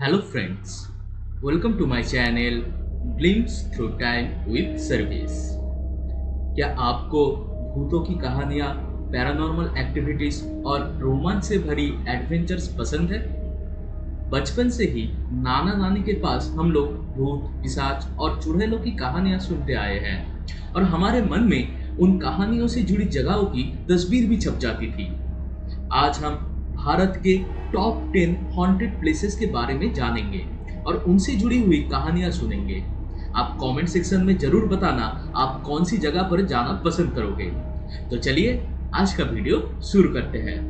Hello friends, welcome to my channel Glimpse Through Time with Service। क्या आपको भूतों की कहानियाँ, पैरानॉर्मल एक्टिविटीज और रोमांच से भरी एडवेंचर्स पसंद है? बचपन से ही नाना नानी के पास हम लोग भूत, पिशाच और चुड़ैलों की कहानियाँ सुनते आए हैं और हमारे मन में उन कहानियों से जुड़ी जगहों की तस्वीर भी छप जाती थी। आज हम भारत के टॉप 10 हॉन्टेड प्लेसेस के बारे में जानेंगे और उनसे जुड़ी हुई कहानियां सुनेंगे। आप कमेंट सेक्शन में जरूर बताना आप कौन सी जगह पर जाना पसंद करोगे। तो चलिए आज का वीडियो शुरू करते हैं।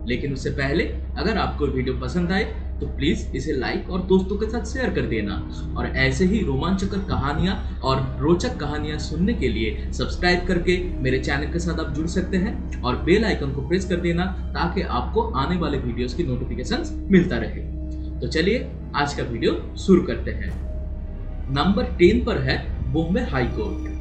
लेकिन उससे पहले अगर आपको वीडियो पसंद आए तो प्लीज इसे लाइक और दोस्तों के साथ शेयर कर देना और ऐसे ही रोमांचकर कहानियां और रोचक कहानियां सुनने के लिए सब्सक्राइब करके मेरे चैनल के साथ आप जुड़ सकते हैं और बेल आइकन को प्रेस कर देना ताकि आपको आने वाले वीडियोस की नोटिफिकेशंस मिलता रहे। तो चलिए आज का वीडियो शुरू करते हैं। नंबर 10 पर है Bombay high court.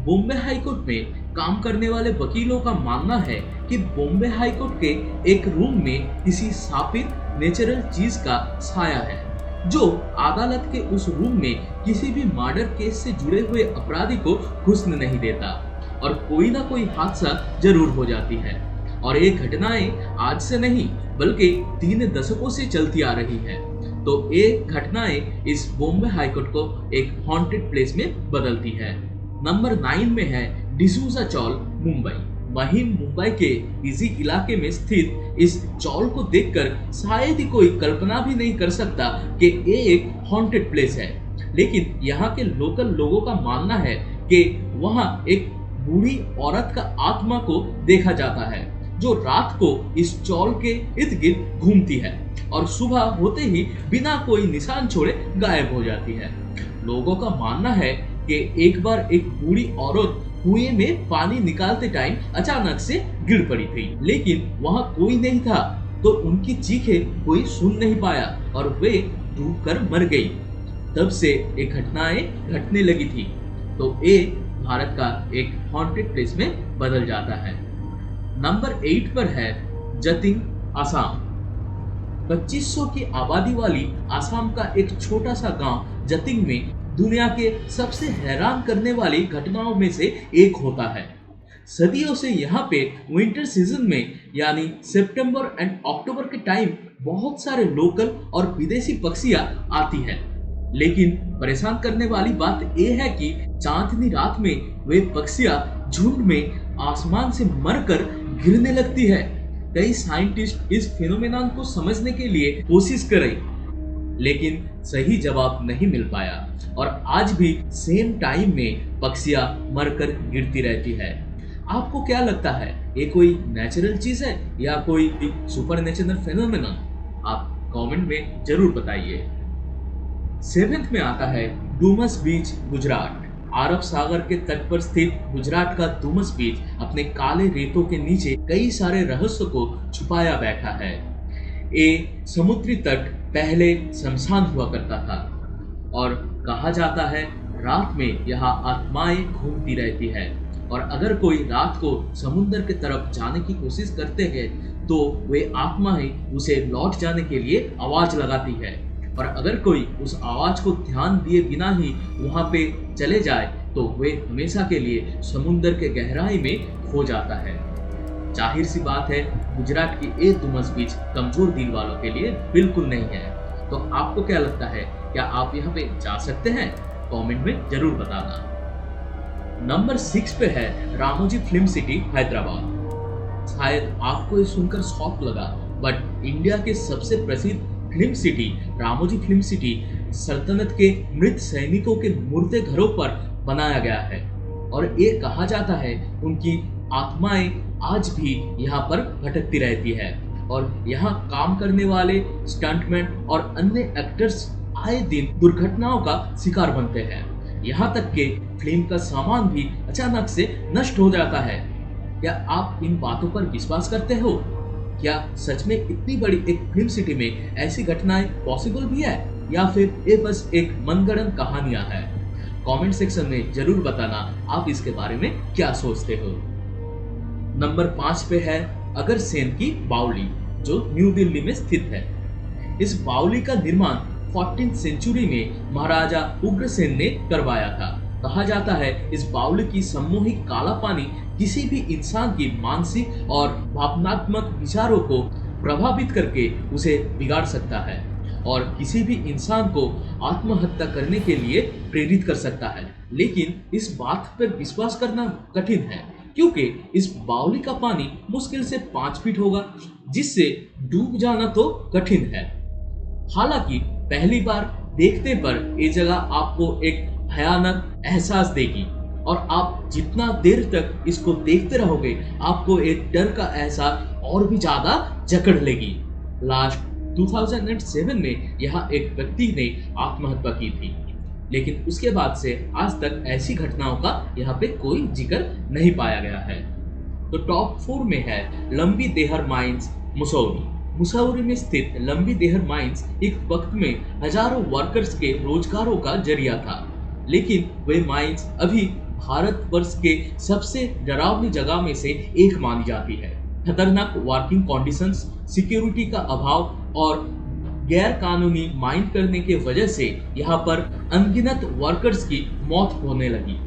Bombay high court में काम करने वाले वकीलों का मानना है कि बॉम्बे हाई कोर्ट के एक रूम में किसी स्थापित नेचुरल चीज का साया है जो अदालत के उस रूम में किसी भी मर्डर केस से जुड़े हुए अपराधी को घुसने नहीं देता और कोई ना कोई हादसा जरूर हो जाती है। और ये घटनाएं आज से नहीं बल्कि 3 दशकों से चलती आ रही है। तो ये घटनाएं इस बॉम्बे हाई कोर्ट को एक हॉन्टेड प्लेस में बदलती है। नंबर 9 में है डिसूजा चौल, मुंबई। वहीं मुंबई के इसी इलाके में स्थित इस चौल को देखकर शायद ही कोई कल्पना भी नहीं कर सकता कि ये एक हॉन्टेड प्लेस है। लेकिन यहाँ के लोकल लोगों का मानना है कि वहाँ एक बूढ़ी औरत का आत्मा को देखा जाता है जो रात को इस चौल के इर्द गिर्द घूमती है और सुबह होते ही बिना कोई निशान छोड़े गायब हो जाती है। लोगों का मानना है कि एक बार एक बूढ़ी औरत कुएं में पानी निकालते टाइम अचानक से गिर पड़ी थी, लेकिन वहां कोई नहीं था तो उनकी चीखें कोई सुन नहीं पाया और वे डूबकर मर गई। तब से ये घटनाएं घटने लगी थी। तो ये भारत का एक हॉन्टेड प्लेस में बदल जाता है। नंबर 8 पर है जतिंग, असम। 2500 की आबादी वाली असम का एक छोटा सा गांव जतिंग में दुनिया के सबसे हैरान करने वाली घटनाओं में से एक होता है। सदियों से यहाँ पे विंटर सीजन में यानी सितंबर एंड अक्टूबर के टाइम बहुत सारे लोकल और विदेशी पक्षियाँ आती हैं। लेकिन परेशान करने वाली बात यह है कि चांदनी रात में वे पक्षियाँ झुंड में आसमान से मरकर गिरने लगती है। कई साइंटिस्ट इस फिनोमेनन को समझने के लिए कोशिश करें लेकिन सही जवाब नहीं मिल पाया और आज भी सेम टाइम में पक्षियां मरकर गिरती रहती है। आपको क्या लगता है ये कोई नेचुरल चीज है या कोई सुपर नेचुरल फिनोमेनन? आप कमेंट में जरूर बताइए। 7th में आता है डूमस बीच, गुजरात। अरब सागर के तट पर स्थित गुजरात का डूमस बीच अपने काले रेतों के नीचे कई सारे रहस्यों को छुपाया बैठा है। ये समुद्री तट पहले शमशान हुआ करता था और कहा जाता है रात में यहाँ आत्माएं घूमती रहती है और अगर कोई रात को समुद्र की तरफ जाने की कोशिश करते हैं तो वे आत्माएं उसे लौट जाने के लिए आवाज लगाती है और अगर कोई उस आवाज को ध्यान दिए बिना ही वहां पे चले जाए तो वे हमेशा के लिए समुद्र के गहराई में खो जाता है। जाहिर सी बात है गुजरात की ये डूमस बीच कमजोर दिल वालों के लिए बिल्कुल नहीं है। तो आपको क्या लगता है, क्या आप यहाँ पे जा सकते हैं? कमेंट में जरूर बताना। नंबर 6 पे है रामोजी फिल्म सिटी, हैदराबाद। शायद आपको ये सुनकर शॉक लगा बट इंडिया के सबसे प्रसिद्ध film city Ramoji film city सल्तनत के मृत सैनिकों के मुर्दे घरों पर बनाया गया है और ये कहा जाता है उनकी आत्माएं आज भी यहाँ पर भटकती रहती है और यहाँ काम करने वाले स्टंटमैन और अन्य एक्टर्स आए दिन दुर्घटनाओं का शिकार बनते हैं। यहाँ तक कि फिल्म का सामान भी अचानक से नष्ट हो जाता है। क्या आप इन बातों पर विश्वास करते हो? क्या सच में इतनी बड़ी एक फिल्म सिटी में ऐसी घटनाएं पॉसिबल भी है या फिर ये बस एक मनगढ़ंत कहानियां हैं? कमेंट सेक्शन में जरूर बताना आप इसके बारे में क्या सोचते हो। नंबर 5 पे है अगरसेन की बावली जो न्यू दिल्ली में स्थित है। इस बावली का निर्माण 14th सेंचुरी में महाराजा उग्रसेन ने करवाया था। कहा जाता है इस बावली की सम्मोहित काला पानी किसी भी इंसान की मानसिक और भावनात्मक विचारों को प्रभावित करके उसे बिगाड़ सकता है और किसी भी इंसान को आत्महत्या करने के लिए प्रेरित कर सकता है। लेकिन इस बात पर विश्वास करना कठिन है क्योंकि इस बावली का पानी मुश्किल से 5 फीट होगा, जिससे डूब जाना तो कठिन है। हालांकि पहली बार देखने पर ये जगह आपको एक भयानक एहसास देगी और आप जितना देर तक इसको देखते रहोगे आपको एक डर का एहसास और भी ज्यादा जकड़ लेगी। लास्ट 2007 में यहाँ एक व्यक्ति ने आत्महत्या की थी, लेकिन उसके बाद से आज तक ऐसी घटनाओं का यहाँ पे कोई जिक्र नहीं पाया गया है। तो टॉप 4 में है लंबी देहर माइंस, मुसौरी। मुसौरी में स्थित लंबी देहर माइंस एक वक्त में हजारों वर्कर्स के रोजगारों का जरिया था, लेकिन वे माइंस अभी भारतवर्ष के सबसे डरावनी जगह में से एक मानी जाती है। खतरनाक वर्किंग कंडीशंस, सिक्योरिटी का अभाव और गैर कानूनी माइन करने के वजह से यहाँ पर अनगिनत वर्कर्स की मौत होने लगी।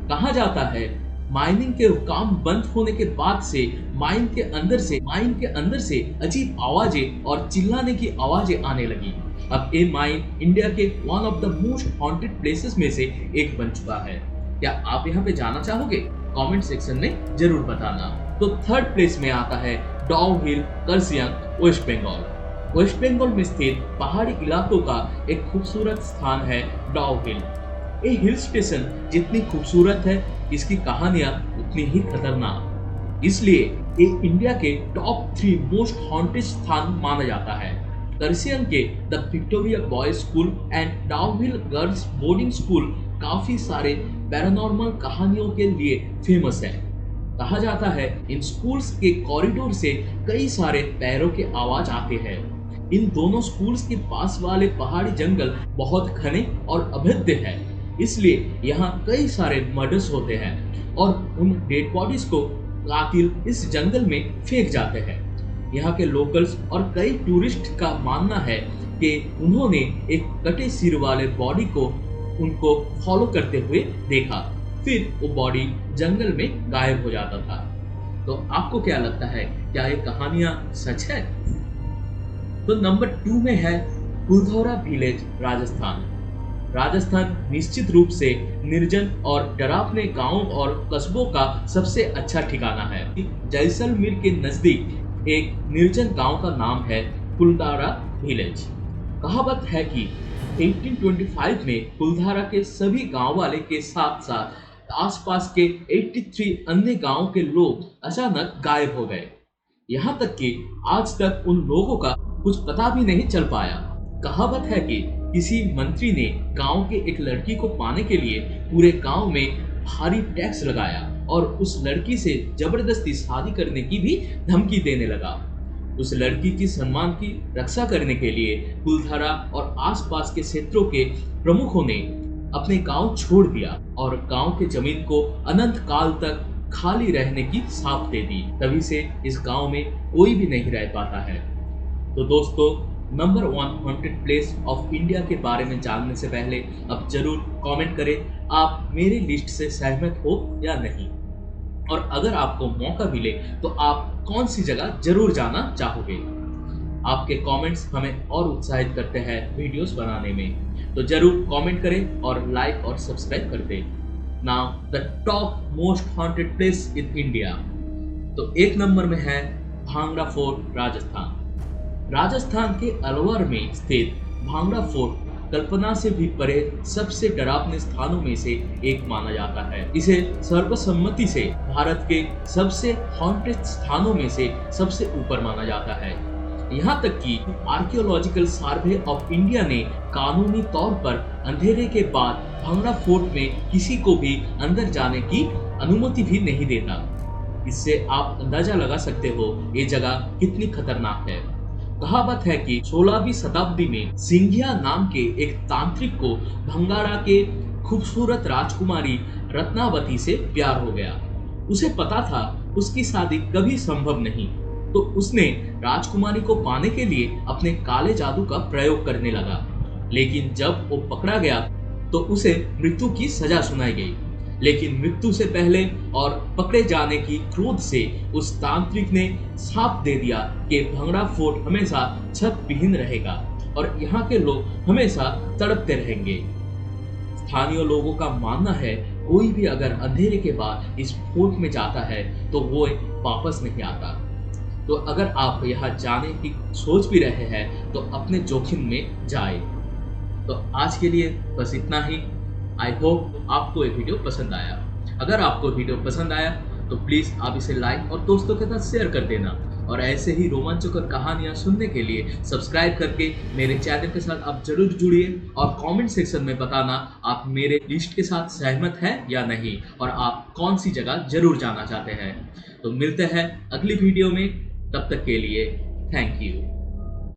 कहा जाता है माइनिंग के काम बंद होने के बाद से माइन के अंदर से अजीब आवाजें और चिल्लाने की आवाजें आने लगी। अब ये माइन इंडिया के one of the most haunted places में से एक बन चुका है। क्या आप यहाँ पे जाना चाहोगे? कमेंट सेक्शन में जरूर बताना। तो थर्ड प्लेस में आता है डाउ हिल, कर्सियंग, वेस्ट बंगाल। वेस्ट बंगाल में स्थित पहाड़ी इलाकों का एक खूबसूरत स्थान है डाउ हिल। ये हिल स्टेशन जितनी खूबसूरत है, इसकी कहानियां उतनी ही खतरनाक, इसलिए ये इंडिया के टॉप 3 मोस्ट हॉन्टेड स्थान माना जाता है। कर्सियंग के the Victoria boys school and डाउ हिल गर्ल्स बोर्डिंग स्कूल काफी सारे पैरानॉर्मल कहानियों के लिए फेमस है। कहा जाता है इन स्कूल्स के कॉरिडोर से कई सारे पैरों के आवाज आते हैं। इन दोनों स्कूल्स के पास वाले पहाड़ी जंगल बहुत घने और अभेद्य है, इसलिए यहाँ कई सारे मर्डर्स होते हैं और उन डेड बॉडीज को कातिल इस जंगल में फेंक जाते हैं। यहाँ के लोकल्स और कई टूरिस्ट का मानना है कि उन्होंने एक कटे सिर वाले बॉडी को उनको फॉलो करते हुए देखा, फिर वो बॉडी जंगल में गायब हो जाता था। तो आपको क्या लगता है, क्या ये कहानियां सच है? तो नंबर 2 में है फुलधौरा विलेज, राजस्थान। राजस्थान निश्चित रूप से निर्जन और डरावने गांवों और कस्बों का सबसे अच्छा ठिकाना है। जैसलमेर के नजदीक एक निर्जन गांव का नाम है फुलधौरा विलेज। कहावत है कि 1825 में फुलधारा के सभी गांव वाले के साथ साथ आसपास के 83 अन्य गांवों के लोग अचानक गायब हो गए। यहाँ तक कि आज तक उन लोगों का कुछ पता भी नहीं चल पाया। कहावत है कि किसी मंत्री ने गांव के एक लड़की को पाने के लिए पूरे गांव में भारी टैक्स लगाया और उस लड़की से जबरदस्ती शादी करने की भी धमकी देने लगा। उस लड़की की सम्मान की रक्षा करने के लिए फुलधारा और आसपास के क्षेत्रों के प्रमुखों ने अपने गांव छोड़ दिया और गांव के जमीन को अनंत काल तक खाली रहने की साफ दे दी। तभी से इस गांव में कोई भी नहीं रह पाता है। तो दोस्तों, number 1 haunted place of India के बारे में जानने से पहले अब जरूर कमेंट करें आप मेरी लिस्ट से सहमत हो या नहीं, और अगर आपको मौका मिले तो आप कौन सी जगह जरूर जाना चाहोगे। आपके कमेंट्स हमें और उत्साहित करते हैं वीडियोस बनाने में, तो जरूर कमेंट करें और लाइक और सब्सक्राइब कर दें। Now the top most haunted place in India. तो 1 नंबर में है भांगड़ा फोर्ट, राजस्थान। राजस्थान के अलवर में स्थित भांगड़ा फोर्ट कल्पना से भी परे सबसे डरावने स्थानों में से एक माना जाता है। इसे सर्वसम्मति से भारत के सबसे हॉन्टेड स्थानों में से सबसे ऊपर माना जाता है। यहाँ तक कि आर्कियोलॉजिकल सर्वे ऑफ इंडिया ने कानूनी तौर पर अंधेरे के बाद भांगड़ा फोर्ट में किसी को भी अंदर जाने की अनुमति भी नहीं देता। इससे आप अंदाजा लगा सकते हो ये जगह कितनी खतरनाक है। कहावत है कि 16वीं शताब्दी में सिंघिया नाम के एक तांत्रिक को भंगारा के खूबसूरत राजकुमारी रत्नावती से प्यार हो गया। उसे पता था उसकी शादी कभी संभव नहीं, तो उसने राजकुमारी को पाने के लिए अपने काले जादू का प्रयोग करने लगा। लेकिन जब वो पकड़ा गया तो उसे मृत्यु की सजा सुनाई गई। लेकिन मृत्यु से पहले और पकड़े जाने की क्रोध से उस तांत्रिक ने साफ दे दिया कि भंगड़ा फोर्ट हमेशा छत विहीन रहेगा और यहाँ के लोग हमेशा तड़पते रहेंगे। स्थानीय लोगों का मानना है कोई भी अगर अंधेरे के बाद इस फोर्ट में जाता है तो वो वापस नहीं आता। तो अगर आप यहाँ जाने की सोच भी रहे हैं तो अपने जोखिम में जाए। तो आज के लिए बस इतना ही। आई होप आपको ये वीडियो पसंद आया। अगर आपको वीडियो पसंद आया तो प्लीज़ आप इसे लाइक और दोस्तों के साथ शेयर कर देना और ऐसे ही रोमांचकर कहानियां सुनने के लिए सब्सक्राइब करके मेरे चैनल के साथ आप जरूर जुड़िए और कमेंट सेक्शन में बताना आप मेरे लिस्ट के साथ सहमत हैं या नहीं और आप कौन सी जगह जरूर जाना चाहते हैं। तो मिलते हैं अगली वीडियो में, तब तक के लिए थैंक यू।